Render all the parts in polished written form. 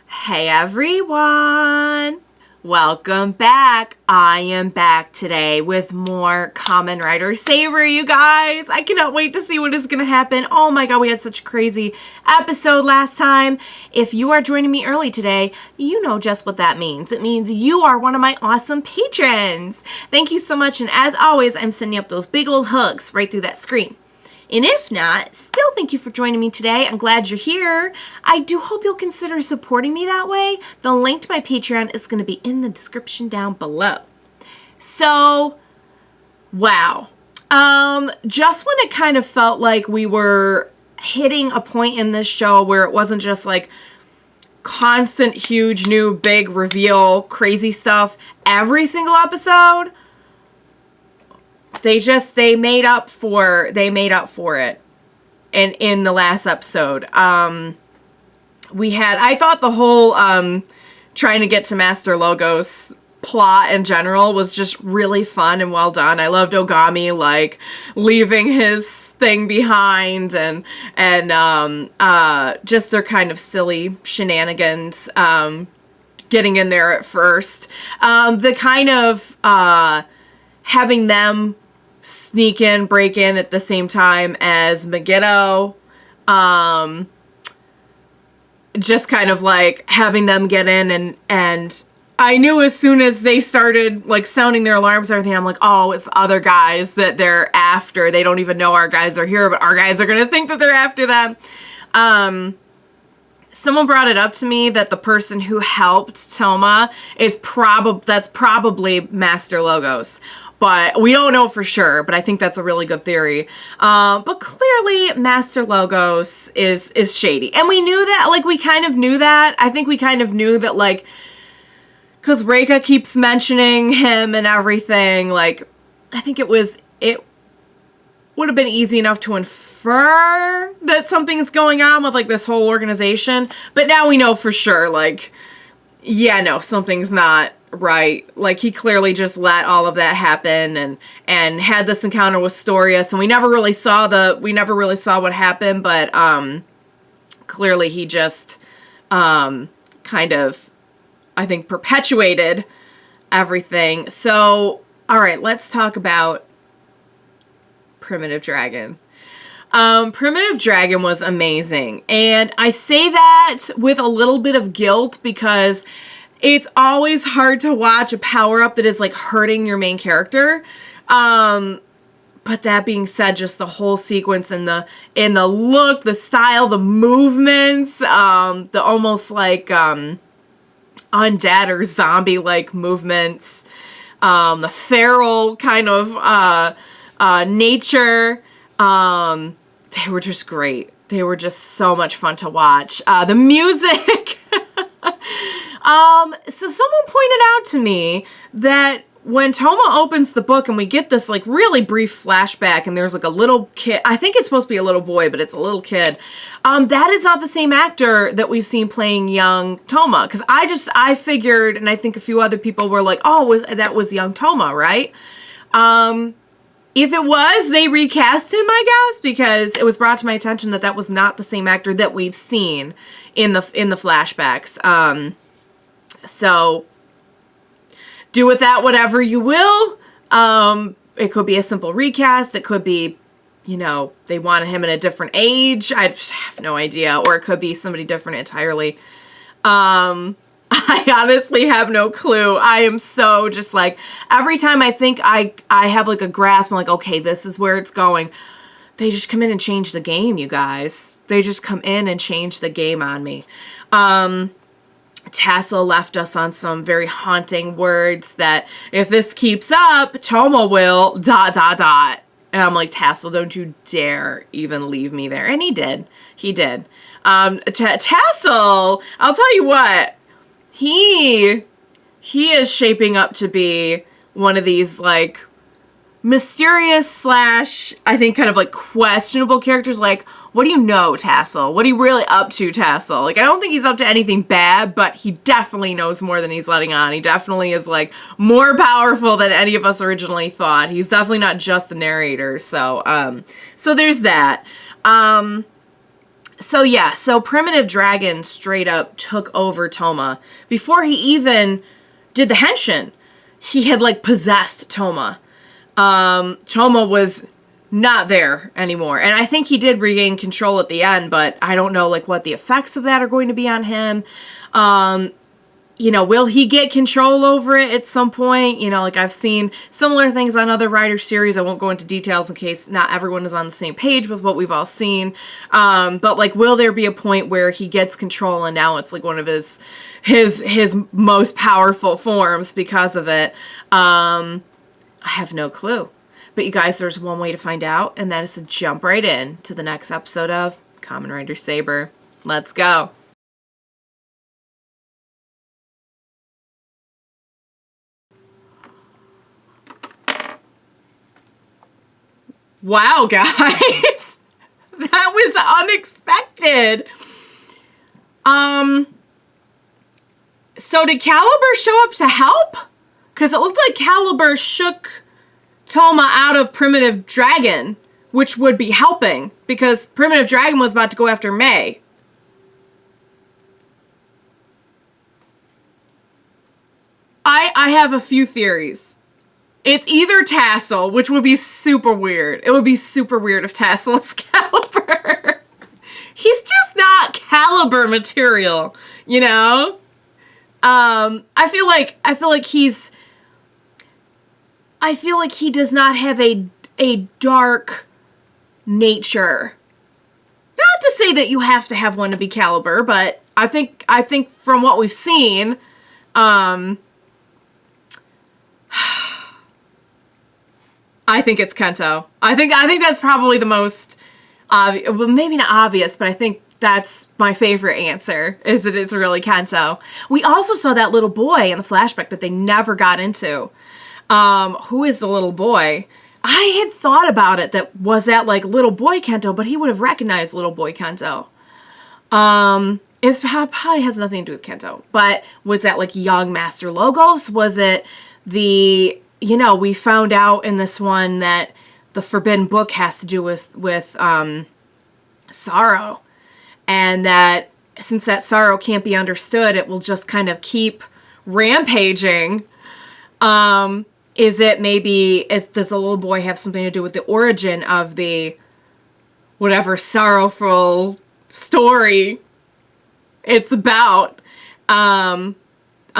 Hey everyone! Welcome back. I am back today with more Kamen Rider Saber, you guys. I cannot wait to see what is going to happen. Oh my god, we had such a crazy episode last time. If you are joining me early today, you know just what that means. It means you are one of my awesome patrons. Thank you so much, and as always, I'm sending up those big old hugs right through that screen. And if not, still thank you for joining me today. I'm glad you're here. I do hope you'll consider supporting me that way. The link to my Patreon is going to be in the description down below. So, wow. Just when it kind of felt like we were hitting a point in this show where it wasn't just like constant, huge, new, big reveal, crazy stuff every single episode, they made up for it in the last episode. I thought the whole trying to get to Master Logos plot in general was just really fun and well done. I loved Ogami like leaving his thing behind and just their kind of silly shenanigans getting in there at first. The kind of having them sneak in, break in at the same time as Megiddo. Just kind of like having them get in and I knew as soon as they started like sounding their alarms and everything, I'm like, oh, it's other guys that they're after. They don't even know our guys are here, but our guys are going to think that they're after them. Someone brought it up to me that the person who helped Touma is probably Master Logos. But we don't know for sure, but I think that's a really good theory. But clearly, Master Logos is shady. And we knew that, like, we kind of knew that. I think we kind of knew that, like, because Reika keeps mentioning him and everything, like, I think it would have been easy enough to infer that something's going on with, like, this whole organization. But now we know for sure, like, yeah, no, something's not right. Like, he clearly just let all of that happen and had this encounter with Storius, and we never really saw what happened, but clearly he just kind of, I think, perpetuated everything. So, all right, let's talk about Primitive Dragon. Primitive Dragon was amazing, and I say that with a little bit of guilt because it's always hard to watch a power-up that is, like, hurting your main character. But that being said, just the whole sequence and the look, the style, the movements, the almost, like, undead or zombie-like movements, the feral kind of, nature, they were just great. They were just so much fun to watch. The music... So someone pointed out to me that when Touma opens the book and we get this, like, really brief flashback and there's, like, a little kid, I think it's supposed to be a little boy, but it's a little kid, that is not the same actor that we've seen playing young Touma, because I figured, and I think a few other people were like, oh, that was young Touma, right? If it was, they recast him, I guess, because it was brought to my attention that was not the same actor that we've seen in the flashbacks. So do with that whatever you will. It could be a simple recast. It could be, you know, they wanted him in a different age. I have no idea. Or it could be somebody different entirely. I honestly have no clue. I am so just like, every time I think I have like a grasp, I'm like, okay, this is where it's going. They just come in and change the game, you guys. They just come in and change the game on me. Tassel left us on some very haunting words that if this keeps up, Touma will ... And I'm like, Tassel, don't you dare even leave me there. And he did. He did. Tassel, I'll tell you what, he is shaping up to be one of these, like, mysterious / I think kind of like questionable characters. Like, what do you know, Tassel? What are you really up to, Tassel? Like, I don't think he's up to anything bad, but he definitely knows more than he's letting on. He definitely is, like, more powerful than any of us originally thought. He's definitely not just a narrator. So, so there's that. So yeah, so Primitive Dragon straight up took over Touma. Before he even did the henshin, he had like possessed Touma. Touma was not there anymore. And I think he did regain control at the end, but I don't know like what the effects of that are going to be on him. You know, will he get control over it at some point? You know, like I've seen similar things on other Rider series. I won't go into details in case not everyone is on the same page with what we've all seen. But like, will there be a point where he gets control and now it's like one of his most powerful forms because of it? I have no clue. But you guys, there's one way to find out, and that is to jump right in to the next episode of Kamen Rider Saber. Let's go. Wow, guys. That was unexpected. So did Caliber show up to help? Because it looked like Caliber shook Touma out of Primitive Dragon, which would be helping, because Primitive Dragon was about to go after May. I have a few theories. It's either Tassel, which would be super weird. It would be super weird if Tassel was Caliber. He's just not Caliber material, you know? I feel like he does not have a dark nature. Not to say that you have to have one to be Caliber, but I think from what we've seen, I think it's Kento. I think that's probably the most obvious, well, maybe not obvious, but I think that's my favorite answer, is that it's really Kento. We also saw that little boy in the flashback that they never got into. Who is the little boy? I had thought about it, was that like little boy Kento, but he would have recognized little boy Kento. It probably has nothing to do with Kento, but was that like young Master Logos? Was it the... You know, we found out in this one that the Forbidden Book has to do with sorrow. And that since that sorrow can't be understood, it will just kind of keep rampaging. Is it maybe, does the little boy have something to do with the origin of the whatever sorrowful story it's about? I'm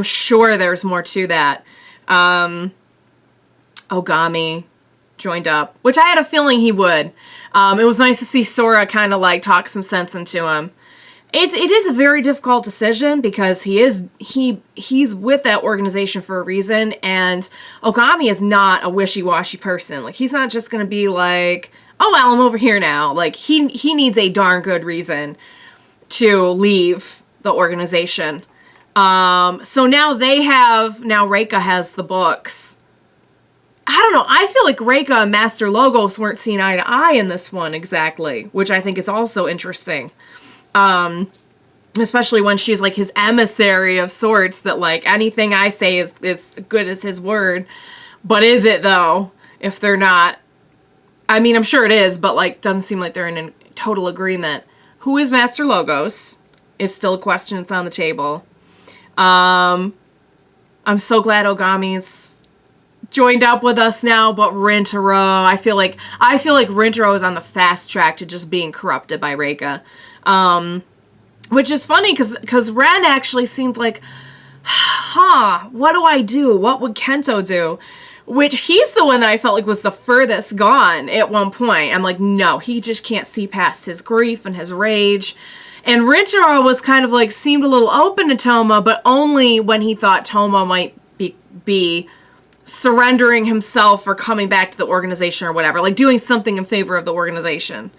sure there's more to that. Ogami joined up, which I had a feeling he would. It was nice to see Sora kind of like talk some sense into him. It is a very difficult decision because he's with that organization for a reason, and Ogami is not a wishy-washy person. Like, he's not just gonna be like, oh well, I'm over here now. Like, he needs a darn good reason to leave the organization. So now Reika has the books. I don't know. I feel like Reika and Master Logos weren't seen eye to eye in this one exactly, which I think is also interesting. Especially when she's like his emissary of sorts, that like anything I say is good as his word. But is it though? If they're not, I mean, I'm sure it is, but like doesn't seem like they're in total agreement. Who is Master Logos is still a question that's on the table. I'm so glad Ogami's joined up with us now, but Rintarou, I feel like Rintarou is on the fast track to just being corrupted by Reika. Which is funny because Ren actually seemed like, what do I do? What would Kento do? Which he's the one that I felt like was the furthest gone at one point. I'm like, no, he just can't see past his grief and his rage. And Rintarou was kind of like, seemed a little open to Touma, but only when he thought Touma might be surrendering himself or coming back to the organization or whatever, like doing something in favor of the organization.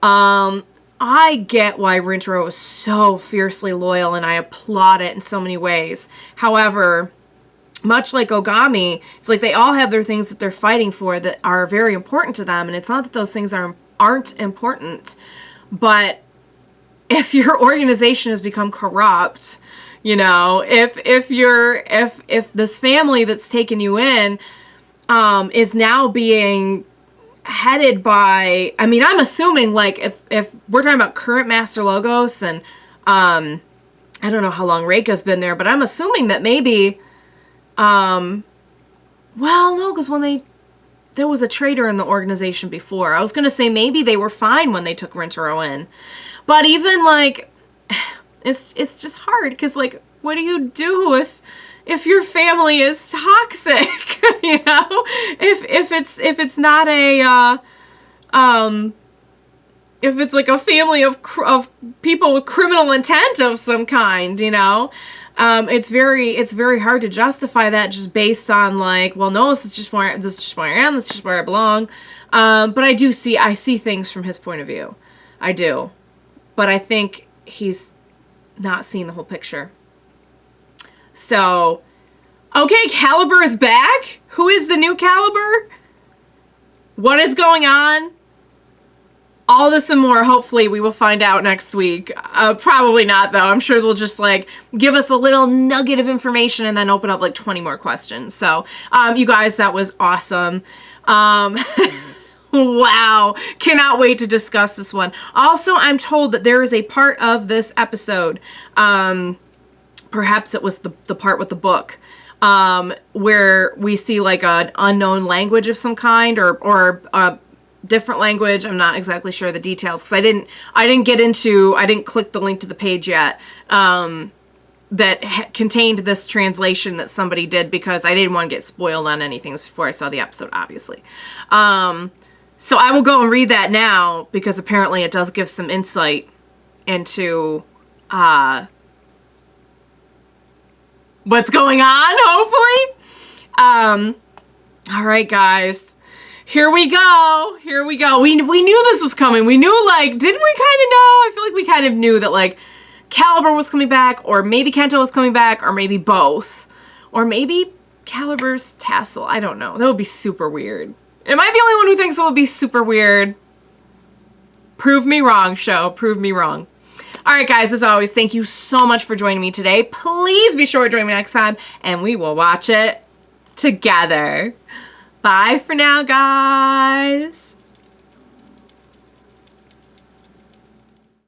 I get why Rintarou is so fiercely loyal, and I applaud it in so many ways. However, much like Ogami, it's like they all have their things that they're fighting for that are very important to them, and it's not that those things aren't important, but if your organization has become corrupt, you know, if this family that's taken you in is now being headed by, I mean, I'm assuming, like, if we're talking about current Master Logos, and I don't know how long Reika's been there, but I'm assuming that maybe, well, no, because there was a traitor in the organization before. I was going to say maybe they were fine when they took Rintarou in. But even, like, it's just hard, because, like, what do you do if your family is toxic? You know? If it's not a, if it's like a family of people with criminal intent of some kind, you know? It's very hard to justify that just based on, like, well, no, this is just where I am, this is just where I belong. But I see things from his point of view. I do. But I think he's not seeing the whole picture. So, okay, Caliber is back? Who is the new Caliber? What is going on? All this and more, hopefully, we will find out next week. Probably not, though. I'm sure they'll just, like, give us a little nugget of information and then open up, like, 20 more questions. So, you guys, that was awesome. Wow. Cannot wait to discuss this one. Also, I'm told that there is a part of this episode, perhaps it was the part with the book, where we see, like, an unknown language of some kind, or different language. I'm not exactly sure of the details, because I didn't click the link to the page yet, that contained this translation that somebody did, because I didn't want to get spoiled on anything before I saw the episode, obviously. So I will go and read that now, because apparently it does give some insight into, what's going on, hopefully. All right, guys. Here we go. Here we go. We knew this was coming. We knew, like, didn't we kind of know? I feel like we kind of knew that, like, Caliber was coming back, or maybe Kento was coming back, or maybe both. Or maybe Caliber's tassel. I don't know. That would be super weird. Am I the only one who thinks it would be super weird? Prove me wrong, show. Prove me wrong. All right, guys, as always, thank you so much for joining me today. Please be sure to join me next time, and we will watch it together. Bye for now, guys.